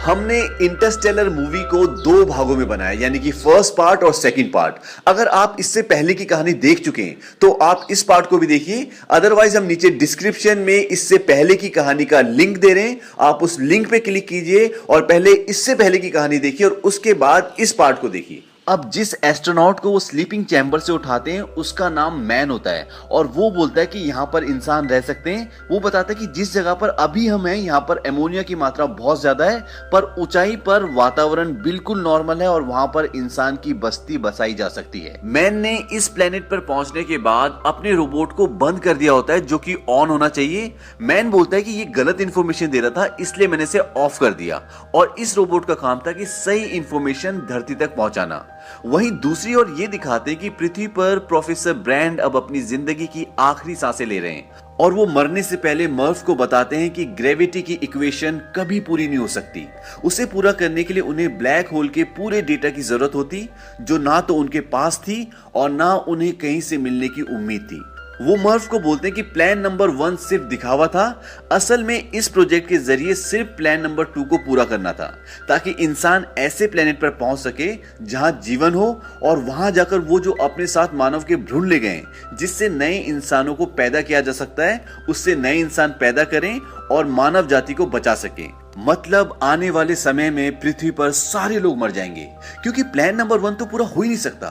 हमने Interstellar movie को दो भागों में बनाया, यानी कि फर्स्ट पार्ट और सेकंड पार्ट। अगर आप इससे पहले की कहानी देख चुके हैं तो आप इस पार्ट को भी देखिए, अदरवाइज हम नीचे डिस्क्रिप्शन में इससे पहले की कहानी का लिंक दे रहे हैं, आप उस लिंक पे क्लिक कीजिए और पहले इससे पहले की कहानी देखिए और उसके बाद इस पार्ट को देखिए। अब जिस एस्ट्रोनॉट को वो स्लीपिंग चैम्बर से उठाते हैं उसका नाम मैन होता है और वो बोलता है कि यहाँ पर इंसान रह सकते हैं। वो बताता है कि जिस जगह पर अभी हम हैं यहाँ पर एमोनिया की मात्रा बहुत ज्यादा है, पर ऊंचाई पर वातावरण बिल्कुल नॉर्मल है और वहां पर इंसान की बस्ती बसाई जा सकती है। मैन ने इस प्लेनेट पर पहुंचने के बाद अपने रोबोट को बंद कर दिया होता है जो कि ऑन होना चाहिए। मैन बोलता है कि ये गलत इंफॉर्मेशन दे रहा था इसलिए मैंने इसे ऑफ कर दिया और इस रोबोट का काम था कि सही इंफॉर्मेशन धरती तक पहुंचाना। वहीं दूसरी ओर ये दिखाते हैं कि पृथ्वी पर प्रोफेसर ब्रैंड अब अपनी जिंदगी की आखिरी सांसें ले रहे हैं और वो मरने से पहले मर्फ को बताते हैं कि ग्रेविटी की इक्वेशन कभी पूरी नहीं हो सकती। उसे पूरा करने के लिए उन्हें ब्लैक होल के पूरे डेटा की जरूरत होती जो ना तो उनके पास थी और ना उन्हें कहीं से मिलने की उम्मीद थी। वो मर्फ को बोलते हैं कि प्लान नंबर 1 सिर्फ दिखावा था, असल में इस प्रोजेक्ट के जरिए सिर्फ प्लान नंबर 2 को पूरा करना था ताकि इंसान ऐसे प्लेनेट पर पहुंच सके जहां जीवन हो और वहां जाकर वो जो अपने साथ मानव के भ्रूण ले गए जिससे नए इंसानों को पैदा किया जा सकता है उससे नए इंसान पैदा करें और मानव जाति को बचा सके। मतलब आने वाले समय में पृथ्वी पर सारे लोग मर जाएंगे क्योंकि प्लान नंबर 1 तो पूरा हो ही नहीं सकता।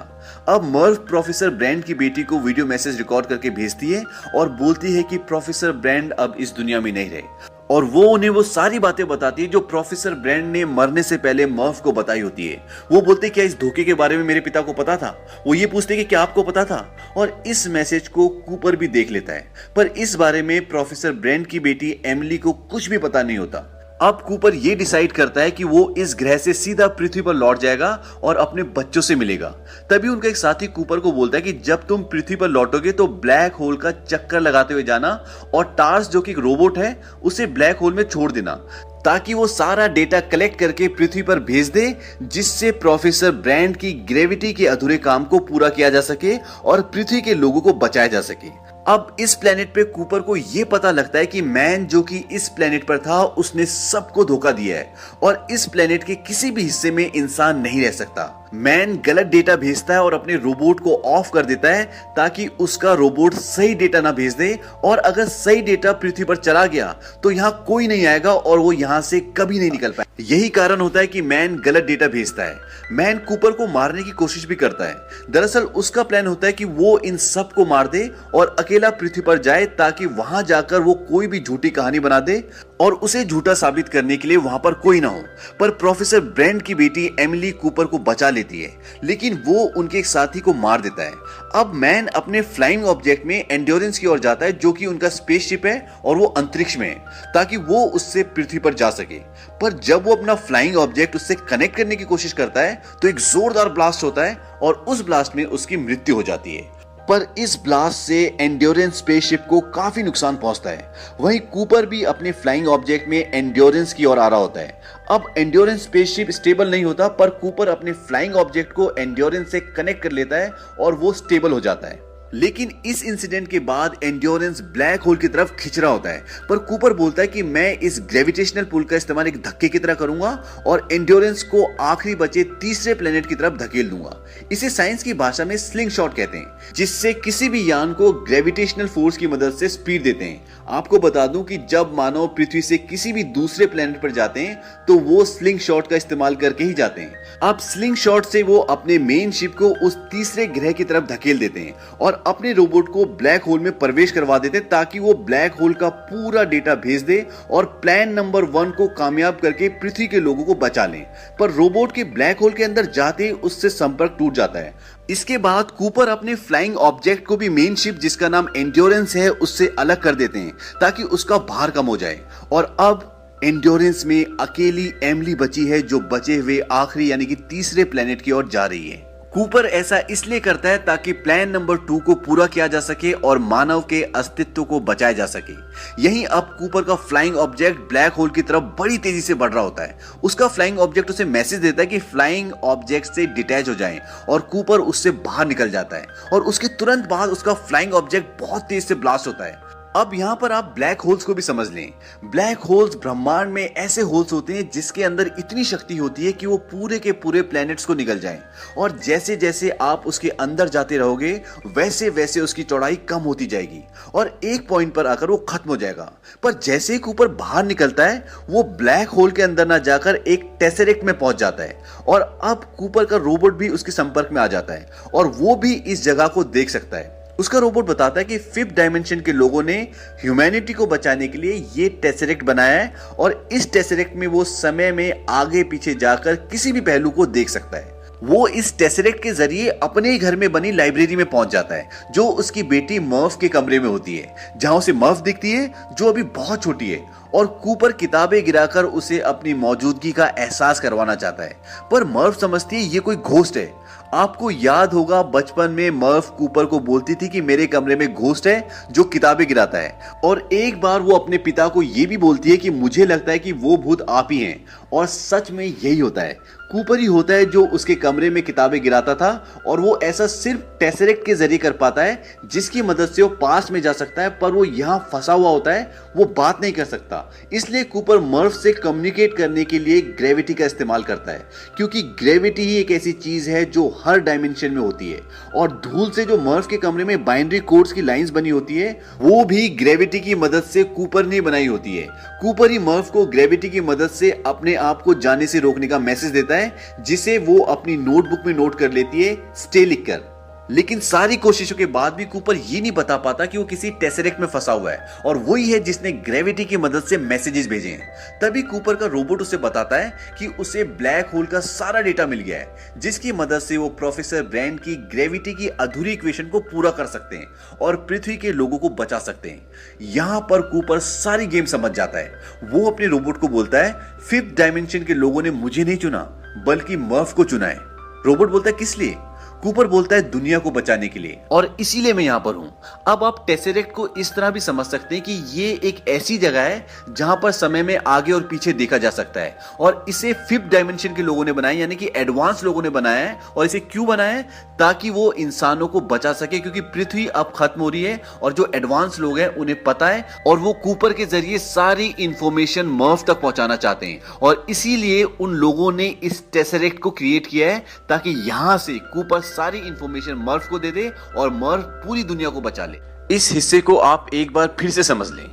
अब मर्फ प्रोफेसर ब्रैंड की बेटी को वीडियो मैसेज रिकॉर्ड करके भेजती है और बोलती है कि प्रोफेसर ब्रैंड अब इस दुनिया में नहीं रहे और वो उन्हें वो सारी बातें बताती है जो प्रोफेसर ब्रैंड ने मरने से पहले मर्फ को बताई होती है। वो बोलते क्या इस धोखे के बारे में मेरे पिता को पता था? वो ये पूछते कि क्या आपको पता था? और इस मैसेज को कूपर भी देख लेता है, पर इस बारे में प्रोफेसर ब्रैंड की बेटी एमिली को कुछ भी पता नहीं होता। अब कूपर ये डिसाइड करता है कि वो इस ग्रह से सीधा पृथ्वी पर लौट जाएगा और अपने बच्चों से मिलेगा। तभी उनका एक साथी कूपर को बोलता है कि जब तुम पृथ्वी पर लौटोगे तो ब्लैक होल का चक्कर लगाते हुए जाना और टार्स जो कि एक रोबोट है उसे ब्लैक होल में छोड़ देना ताकि वो सारा डेटा कलेक्ट करके पृथ्वी पर भेज दे जिससे प्रोफेसर ब्रैंड की ग्रेविटी के अधूरे काम को पूरा किया जा सके और पृथ्वी के लोगों को बचाया जा सके। अब इस प्लेनेट पे कूपर को यह पता लगता है कि मैन जो कि इस प्लेनेट पर था उसने सबको धोखा दिया है और इस प्लेनेट के किसी भी हिस्से में इंसान नहीं रह सकता। मैन गलत डेटा भेजता है और अपने रोबोट को ऑफ कर देता है ताकि उसका रोबोट सही डेटा ना भेज दे और अगर सही डेटा पृथ्वी पर चला गया तो यहाँ कोई नहीं आएगा और वो यहाँ से कभी नहीं निकल पाए। यही कारण होता है कि मैन गलत डेटा भेजता है। मैन कूपर को मारने की कोशिश भी करता है। दरअसल उसका प्लान होता है कि वो इन सब को मार दे और अकेला पृथ्वी पर जाए ताकि वहां जाकर वो कोई भी झूठी कहानी बना दे और उसे झूठा साबित करने के लिए वहां पर कोई ना हो। पर प्रोफेसर ब्रैंड की बेटी एमिली कूपर को बचा लेती है लेकिन वो उनके एक साथी को मार देता है। अब मैन अपने फ्लाइंग ऑब्जेक्ट में एंड्योरेंस की ओर जाता है जो कि उनका स्पेसशिप है और वो अंतरिक्ष में है ताकि वो उससे पृथ्वी पर जा सके। पर जब वो अपना फ्लाइंग ऑब्जेक्ट उससे कनेक्ट करने की कोशिश करता है तो एक जोरदार ब्लास्ट होता है और उस ब्लास्ट में उसकी मृत्यु हो जाती है। पर इस ब्लास्ट से एंड्योरेंस स्पेसशिप को काफी नुकसान पहुंचता है। वहीं कूपर भी अपने फ्लाइंग ऑब्जेक्ट में एंड्योरेंस की ओर आ रहा होता है। अब एंड्योरेंस स्पेसशिप स्टेबल नहीं होता पर कूपर अपने फ्लाइंग ऑब्जेक्ट को एंड्योरेंस से कनेक्ट कर लेता है और वो स्टेबल हो जाता है। लेकिन इस इंसिडेंट के बाद एंड्योरेंस ब्लैक होल की तरफ खिंच रहा होता है पर कूपर बोलता है कि मैं इस ग्रेविटेशनल पुल का इस्तेमाल एक धक्के की तरह करूंगा और एंड्योरेंस को आखिरी बचे तीसरे प्लेनेट की तरफ धकेल दूंगा। इसे साइंस की भाषा में स्लिंग शॉट कहते हैं जिससे किसी भी यान को ग्रेविटेशनल फोर्स की मदद से स्पीड देते हैं। आपको बता दूं कि जब मानव पृथ्वी से किसी भी दूसरे प्लेनेट पर जाते हैं तो वो स्लिंग शॉट का इस्तेमाल करके ही जाते हैं। अब स्लिंग शॉट से वो अपने मेन शिप को उस तीसरे ग्रह की तरफ धकेल देते हैं और अपने रोबोट को ब्लैक होल में प्रवेश करवा देते ताकि वो ब्लैक होल का पूरा डेटा भेज दे और प्लान नंबर 1 को कामयाब करके पृथ्वी के लोगों को बचा लें। पर रोबोट के ब्लैक होल के अंदर जाते ही उससे संपर्क टूट जाता है। इसके बाद कूपर अपने फ्लाइंग ऑब्जेक्ट को भी मेन शिप जिसका नाम एंड्योरेंस है उससे अलग कर देते हैं ताकि उसका भार कम हो जाए और अब एंड्योरेंस में अकेली एमिली बची है जो बचे हुए आखिरी यानी कि तीसरे प्लेनेट की ओर जा रही है। कूपर ऐसा इसलिए करता है ताकि प्लान नंबर 2 को पूरा किया जा सके और मानव के अस्तित्व को बचाया जा सके। यहीं अब कूपर का फ्लाइंग ऑब्जेक्ट ब्लैक होल की तरफ बड़ी तेजी से बढ़ रहा होता है। उसका फ्लाइंग ऑब्जेक्ट उसे मैसेज देता है कि फ्लाइंग ऑब्जेक्ट से डिटैच हो जाएं और कूपर उससे बाहर निकल जाता है और उसके तुरंत बाद उसका फ्लाइंग ऑब्जेक्ट बहुत तेज से ब्लास्ट होता है। अब यहाँ पर आप ब्लैक होल्स को भी समझ लें। ब्लैक होल्स ब्रह्मांड में ऐसे होल्स होते हैं जिसके अंदर इतनी शक्ति होती है कि वो पूरे के पूरे प्लैनेट्स को निगल जाएं, और जैसे जैसे आप उसके अंदर जाते रहोगे वैसे वैसे उसकी चौड़ाई कम होती जाएगी और एक पॉइंट पर आकर वो खत्म हो जाएगा। पर जैसे ही कूपर बाहर निकलता है वो ब्लैक होल के अंदर ना जाकर एक टेसरेक्ट में पहुंच जाता है, और अब कूपर का रोबोट भी उसके संपर्क में आ जाता है और वो भी इस जगह को देख सकता है। उसका रोबोट बताता है कि फिफ्थ डायमेंशन के लोगों ने ह्यूमैनिटी को बचाने के लिए ये टेसरेक्ट बनाया है, और इस टेसरेक्ट में वो समय में आगे पीछे जाकर किसी भी पहलू को देख सकता है। वो इस टेसरेक्ट के जरिए अपने ही घर में बनी लाइब्रेरी में पहुंच जाता है जो उसकी बेटी मर्फ के कमरे में होती है, जहां उसे मर्फ दिखती है जो अभी बहुत छोटी है, और कूपर किताबें गिराकर उसे अपनी मौजूदगी का एहसास करवाना चाहता है। पर मर्फ समझती है ये कोई घोस्ट है। आपको याद होगा बचपन में मर्फ कूपर को बोलती थी कि मेरे कमरे में घोस्ट है जो किताबें गिराता है, और एक बार वो अपने पिता को ये भी बोलती है कि मुझे लगता है कि वो भूत आप ही हैं, और सच में यही होता है। कूपर ही होता है जो उसके कमरे में किताबें गिराता था, और वो ऐसा सिर्फ टेसरेक्ट के जरिए कर पाता है जिसकी मदद से वो पास में जा सकता है, पर वो यहाँ फंसा हुआ होता है, वो बात नहीं कर सकता। इसलिए कूपर मर्फ से कम्युनिकेट करने के लिए ग्रेविटी का इस्तेमाल करता है, क्योंकि ग्रेविटी ही एक ऐसी चीज है जो हर डायमेंशन में होती है, और धूल से जो मर्फ के कमरे में बाइनरी कोड्स की लाइंस बनी होती है वो भी ग्रेविटी की मदद से कूपर ने बनाई होती है। कूपर ही मर्फ को ग्रेविटी की मदद से अपने आप को जाने से रोकने का मैसेज देता है, जिसे वो अपनी नोटबुक में नोट कर लेती है, स्टे लिखकर। लेकिन सारी कोशिशों के बाद भी कूपर ये नहीं बता पाता कि वो किसी टेसरेक्ट में फंसा हुआ है, और वही है जिसने ग्रेविटी की मदद से मैसेजेस भेजे हैं। तभी कूपर का रोबोट उसे बताता है कि उसे ब्लैक होल का सारा डेटा मिल गया है, जिसकी मदद से वो प्रोफेसर ब्रैंड की ग्रेविटी की अधूरी इक्वेशन को पूरा कर सकते हैं और पृथ्वी के लोगों को बचा सकते हैं। यहां पर कूपर सारी गेम समझ जाता है। वो अपने रोबोट को बोलता है, फिफ्थ डायमेंशन के लोगों ने मुझे नहीं चुना बल्कि मर्फ को चुना है। रोबोट बोलता है, किस लिए? कूपर बोलता है, दुनिया को बचाने के लिए, और इसीलिए मैं यहां पर हूं। अब आप टेसरेक्ट को इस तरह भी समझ सकते हैं कि ये एक ऐसी जगह है जहां पर समय में आगे और पीछे देखा जा सकता है, और इसे फिफ्थ डायमेंशन के लोगों ने बनाया, यानी कि एडवांस लोगों ने बनाया है। और इसे क्यों बनाया है? ताकि वो इंसानों को बचा सके, क्योंकि पृथ्वी अब खत्म हो रही है और जो एडवांस लोग हैं उन्हें पता है, और वो कूपर के जरिए सारी इंफॉर्मेशन मर्फ तक पहुंचाना चाहते हैं, और इसीलिए उन लोगों ने इस टेसरेक्ट को क्रिएट किया है ताकि यहां से कूपर सारी इंफॉर्मेशन मर्फ को दे दे और मर्फ पूरी दुनिया को बचा ले। इस हिस्से को आप एक बार फिर से समझ लें।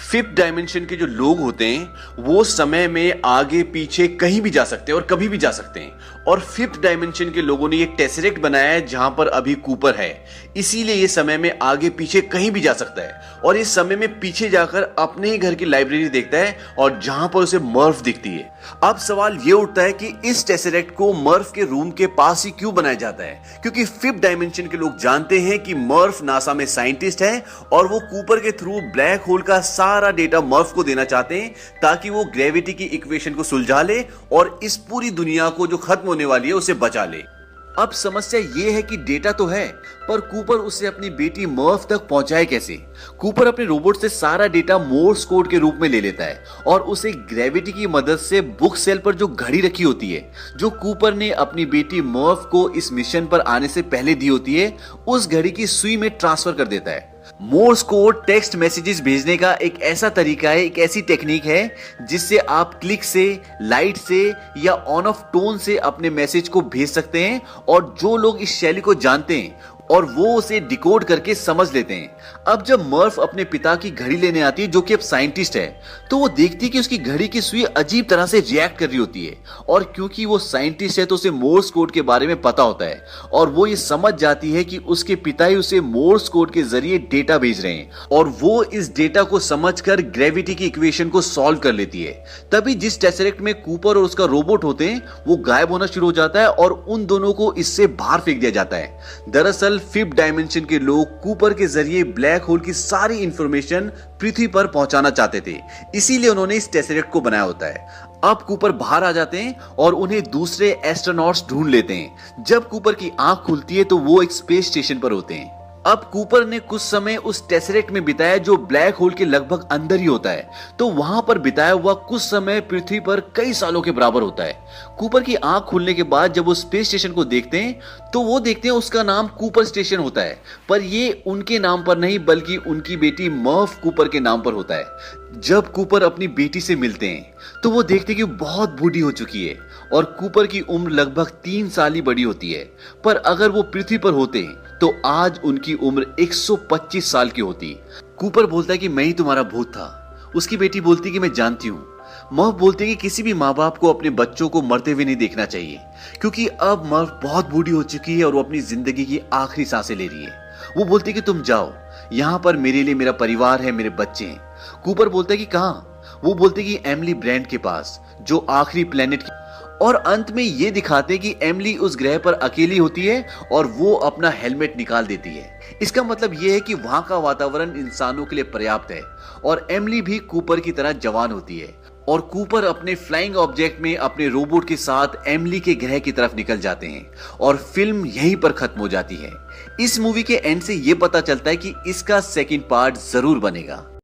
फिफ्थ डायमेंशन के जो लोग होते हैं वो समय में आगे पीछे कहीं भी जा सकते हैं और कभी भी जा सकते हैं, और फिफ्थ डायमेंशन के लोगों ने ये टेसरेक्ट बनाया है जहां पर अभी कूपर है, इसीलिए ये समय में आगे पीछे कहीं भी जा सकता है, और इस समय में पीछे जाकर अपने ही घर की लाइब्रेरी देखता है और जहां पर उसे मर्फ दिखती है। अब सवाल ये उठता है कि इस टेसरेक्ट को मर्फ के रूम के पास ही क्यों बनाया जाता है? क्योंकि फिफ्थ डायमेंशन के लोग जानते हैं कि मर्फ नासा में साइंटिस्ट है, और वो कूपर के थ्रू ब्लैक होल का सारा डेटा मर्फ को देना चाहते हैं ताकि वो ग्रेविटी की इक्वेशन को सुलझा ले और इस पूरी दुनिया को जो खत्म होने वाली है उसे बचा ले। अब समस्या यह है कि डेटा तो है, पर कूपर उसे अपनी बेटी मर्फ तक पहुंचाए कैसे? कूपर अपने रोबोट से सारा डेटा मोर्स कोड के रूप में ले लेता है और उसे ग्रेविटी की मदद से बुक सेल पर जो घड़ी रखी होती है, जो कूपर ने अपनी बेटी मर्फ को इस मिशन पर आने से पहले दी होती है, उस घड़ी की सुई में ट्रांसफर कर देता है। मोर्स कोड टेक्स्ट मैसेजेस भेजने का एक ऐसा तरीका है, एक ऐसी टेक्निक है जिससे आप क्लिक से, लाइट से या ऑन ऑफ टोन से अपने मैसेज को भेज सकते हैं, और जो लोग इस शैली को जानते हैं और वो उसे डिकोड करके समझ लेते हैं। अब जब मर्फ अपने पिता की घड़ी लेने आती है, जो कि अब साइंटिस्ट है, तो वो देखती है कि उसकी घड़ी की सुई अजीब तरह से रिएक्ट कर रही होती है, और क्योंकि वो साइंटिस्ट है तो उसे मोर्स कोड के बारे में पता होता है, और वो ये समझ जाती है कि उसके पिता ही उसे मोर्स कोड के जरिए डेटा भेज रहे हैं, और वो इस डेटा को समझकर ग्रेविटी की इक्वेशन को सॉल्व कर लेती है। तभी जिस टेसरेक्ट में कूपर और उसका रोबोट होते हैं वो गायब होना शुरू हो जाता है और उन दोनों को इससे बाहर फेंक दिया जाता है। दरअसल फिफ्थ डायमेंशन के लोग कूपर के जरिए ब्लैक होल की सारी इंफॉर्मेशन पृथ्वी पर पहुंचाना चाहते थे, इसीलिए उन्होंने इस टेसरेक्ट को बनाया होता है। अब कूपर बाहर आ जाते हैं और उन्हें दूसरे एस्ट्रोनॉट्स ढूंढ लेते हैं। जब कूपर की आंख खुलती है तो वो एक स्पेस स्टेशन पर होते हैं। अब कूपर ने कुछ समय उस टेसरेक्ट में बिताया जो ब्लैक होल के लगभग अंदर ही होता है, तो वहां पर बिताया हुआ कुछ समय पृथ्वी पर कई सालों के बराबर होता है। कूपर की आंख खुलने के बाद जब वो स्पेस स्टेशन को देखते हैं तो वो देखते हैं उसका नाम कूपर स्टेशन होता है, पर ये उनके नाम पर नहीं बल्कि उनकी बेटी मर्फ कूपर के नाम पर होता है। जब कूपर अपनी बेटी से मिलते हैं तो वो देखते हैं कि वो बहुत बूढ़ी हो चुकी है और कूपर की उम्र लगभग 3 साल ही बड़ी होती है, पर अगर वो पृथ्वी पर होते तो आज उनकी उम्र 125 साल की होती। कूपर बोलता है कि मैं ही तुम्हारा भूत था। उसकी बेटी बोलती कि मैं जानती हूँ। मर्फ बोलती है कि किसी भी माँ बाप को अपने बच्चों को मरते हुए नहीं देखना चाहिए, क्योंकि अब मर्फ बहुत बूढ़ी हो चुकी है और वो अपनी जिंदगी की आखिरी सांसें ले रही है। वो बोलती है कि तुम जाओ, यहाँ पर मेरे लिए मेरा परिवार है, मेरे बच्चे हैं। कूपर बोलता है कि कहाँ? वो बोलते कि एमिली ब्रांड के पास, जो आखिरी प्लेनेट की। और अंत में ये दिखाते कि एमिली उस ग्रह पर अकेली होती है और वो अपना हेलमेट निकाल देती है। इसका मतलब ये है कि वहां का वातावरण इंसानों के लिए पर्याप्त है और एमिली भी कूपर की तरह जवान होती है और कूपर अपने फ्लाइंग ऑब्जेक्ट में अपने रोबोट के साथ एमिली के ग्रह की तरफ निकल जाते हैं और फिल्म यहीं पर खत्म हो जाती है। इस मूवी के एंड से ये पता चलता है कि इसका सेकंड पार्ट जरूर बनेगा।